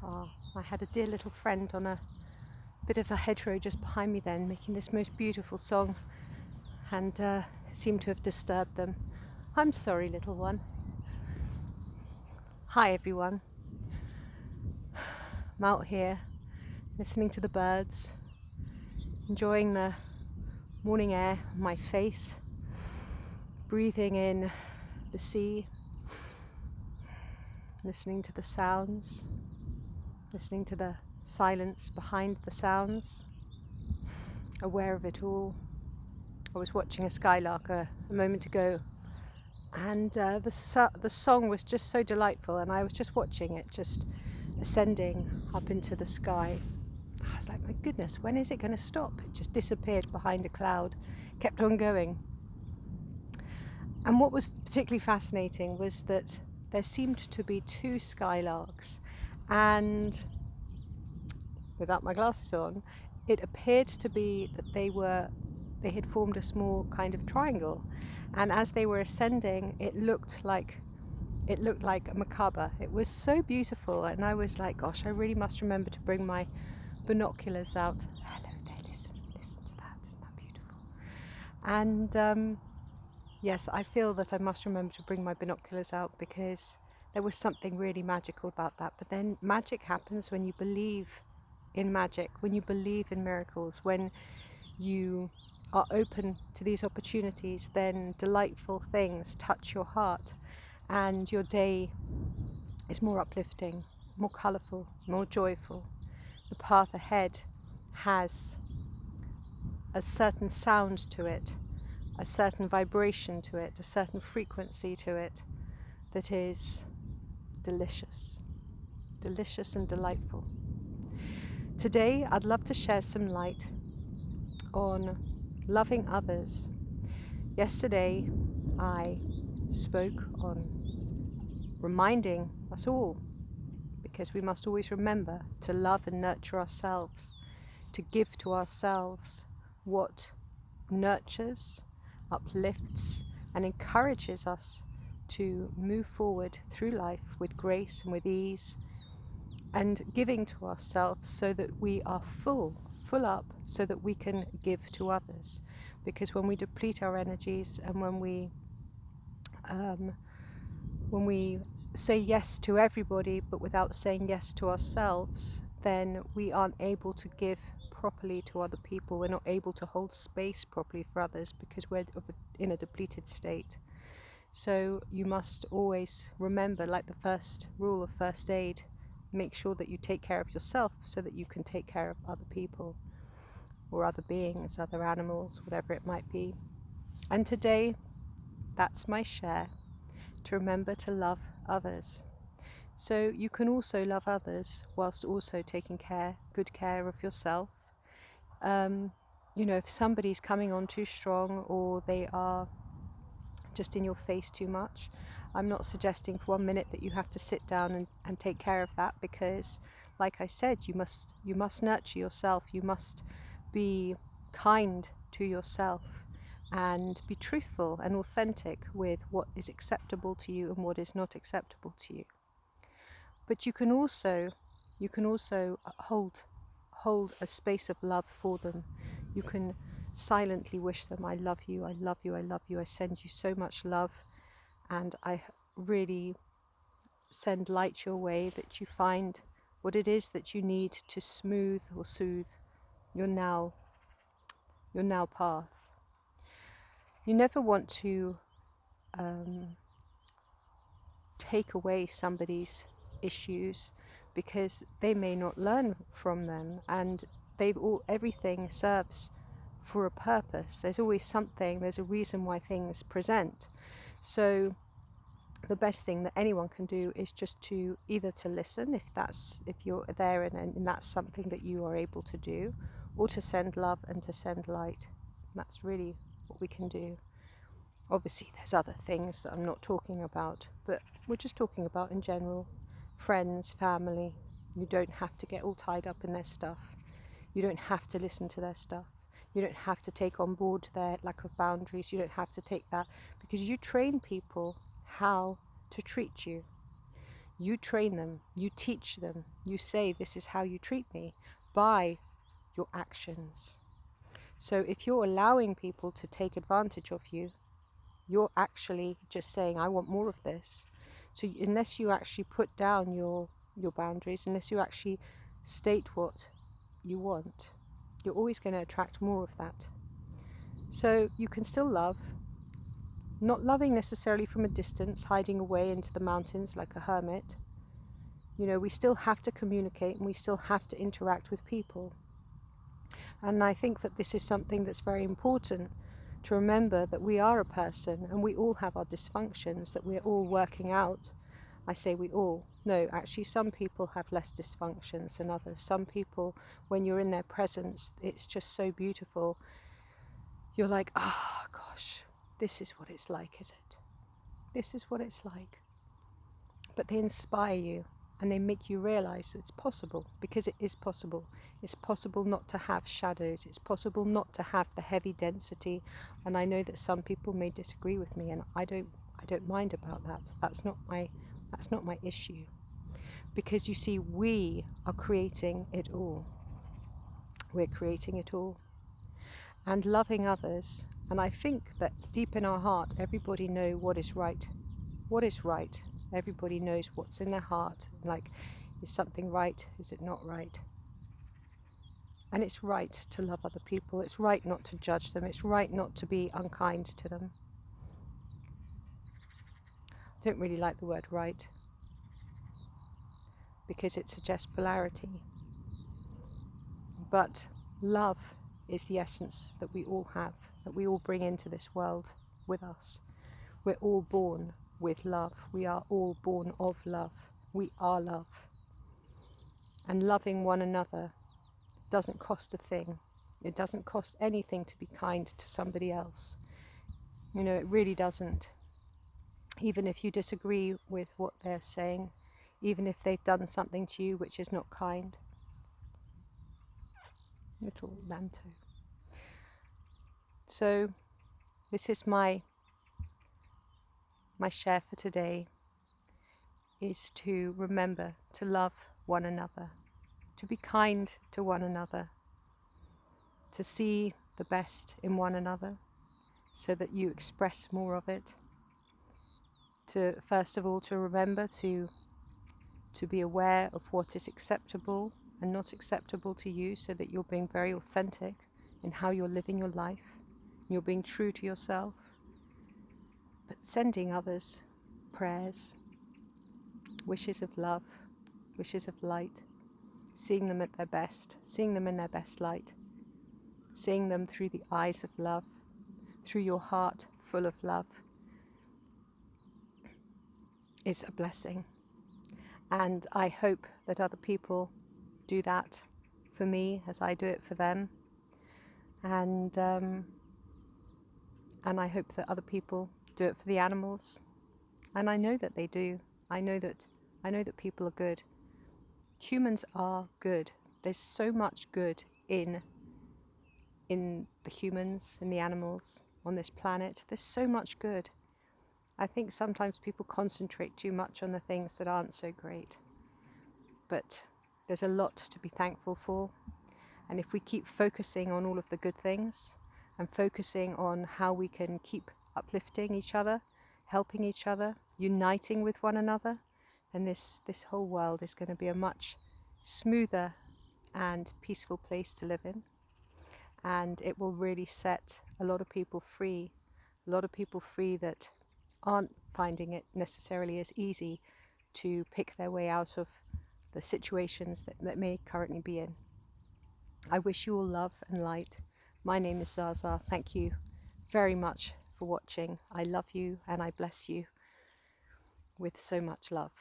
I had a dear little friend on a bit of the hedgerow just behind me then, making this most beautiful song, and seemed to have disturbed them. I'm sorry, little one. Hi, everyone. I'm out here listening to the birds, enjoying the morning air on my face, breathing in the sea, listening to the sounds, listening to the silence behind the sounds, aware of it all. I was watching a skylark a moment ago, and the song was just so delightful, and I was just watching it just ascending up into the sky. I was like, my goodness, when is it going to stop? It just disappeared behind a cloud, kept on going. And what was particularly fascinating was that there seemed to be two skylarks, and without my glasses on, it appeared to be that they had formed a small kind of triangle, and as they were ascending, it looked like a macabre. It was so beautiful, and I was like, gosh, I really must remember to bring my binoculars out. Hello there, listen to that, isn't that beautiful? And yes, I feel that I must remember to bring my binoculars out, because there was something really magical about that. But then magic happens when you believe in magic, when you believe in miracles, when you are open to these opportunities, then delightful things touch your heart, and your day is more uplifting, more colourful, more joyful. The path ahead has a certain sound to it, a certain vibration to it, a certain frequency to it that is delicious, delicious and delightful. Today, I'd love to share some light on loving others. Yesterday, I spoke on reminding us all, because we must always remember to love and nurture ourselves, to give to ourselves what nurtures, uplifts, and encourages us to move forward through life with grace and with ease, and giving to ourselves so that we are full up, so that we can give to others. Because when we deplete our energies, and when we say yes to everybody but without saying yes to ourselves, then we aren't able to give properly to other people. We're not able to hold space properly for others, because we're in a depleted state. So you must always remember, like the first rule of first aid, make sure that you take care of yourself so that you can take care of other people, or other beings, other animals, whatever it might be. And today, that's my share, to remember to love others. So you can also love others whilst also taking good care of yourself. If somebody's coming on too strong, or they are just in your face too much, I'm not suggesting for 1 minute that you have to sit down and take care of that, because, like I said, you must nurture yourself. You must be kind to yourself, and be truthful and authentic with what is acceptable to you and what is not acceptable to you. But you can also hold a space of love for them. You can silently wish them, I love you, I love you, I love you, I send you so much love, and I really send light your way, that you find what it is that you need to smooth or soothe your now path. You never want to take away somebody's issues, because they may not learn from them, and everything serves for a purpose. There's always something, there's a reason why things present. So the best thing that anyone can do is just to either to listen, if you're there and that's something that you are able to do, or to send love and to send light. That's really what we can do. Obviously, there's other things that I'm not talking about, but we're just talking about in general. Friends, family, you don't have to get all tied up in their stuff. You don't have to listen to their stuff. You don't have to take on board their lack of boundaries. You don't have to take that, because you train people how to treat you. You train them, you teach them, you say this is how you treat me by your actions. So if you're allowing people to take advantage of you, you're actually just saying, I want more of this. So unless you actually put down your boundaries, unless you actually state what you want, you're always going to attract more of that. So you can still love, not loving necessarily from a distance, hiding away into the mountains like a hermit. You know, we still have to communicate and we still have to interact with people. And I think that this is something that's very important to remember, that we are a person and we all have our dysfunctions that we're all working out. I say we all. No, actually some people have less dysfunctions than others. Some people, when you're in their presence, it's just so beautiful. You're like, oh gosh, this is what it's like, is it? This is what it's like. But they inspire you and they make you realize it's possible, because it is possible. It's possible not to have shadows. It's possible not to have the heavy density. And I know that some people may disagree with me, and I don't mind about that. That's not my issue. Because you see, we are creating it all. We're creating it all. And loving others. And I think that deep in our heart, everybody knows what is right. What is right? Everybody knows what's in their heart. Like, is something right? Is it not right? And it's right to love other people. It's right not to judge them. It's right not to be unkind to them. I don't really like the word right, because it suggests polarity. But love is the essence that we all have, that we all bring into this world with us. We're all born with love. We are all born of love. We are love. And loving one another doesn't cost a thing. It doesn't cost anything to be kind to somebody else. You know, it really doesn't. Even if you disagree with what they're saying, even if they've done something to you which is not kind. Little Lanto. So this is my share for today, is to remember to love one another, to be kind to one another, to see the best in one another so that you express more of it. To, first of all, to remember to be aware of what is acceptable and not acceptable to you, so that you're being very authentic in how you're living your life. You're being true to yourself, but sending others prayers, wishes of love, wishes of light, seeing them at their best, seeing them in their best light, seeing them through the eyes of love, through your heart full of love. It's a blessing. And I hope that other people do that for me as I do it for them. And I hope that other people do it for the animals. And I know that they do. I know that people are good. Humans are good. There's so much good in the humans, in the animals, on this planet. There's so much good. I think sometimes people concentrate too much on the things that aren't so great. But there's a lot to be thankful for. And if we keep focusing on all of the good things and focusing on how we can keep uplifting each other, helping each other, uniting with one another, then this whole world is going to be a much smoother and peaceful place to live in. And it will really set a lot of people free that aren't finding it necessarily as easy to pick their way out of the situations that may currently be in. I wish you all love and light. My name is Zaza. Thank you very much for watching. I love you and I bless you with so much love.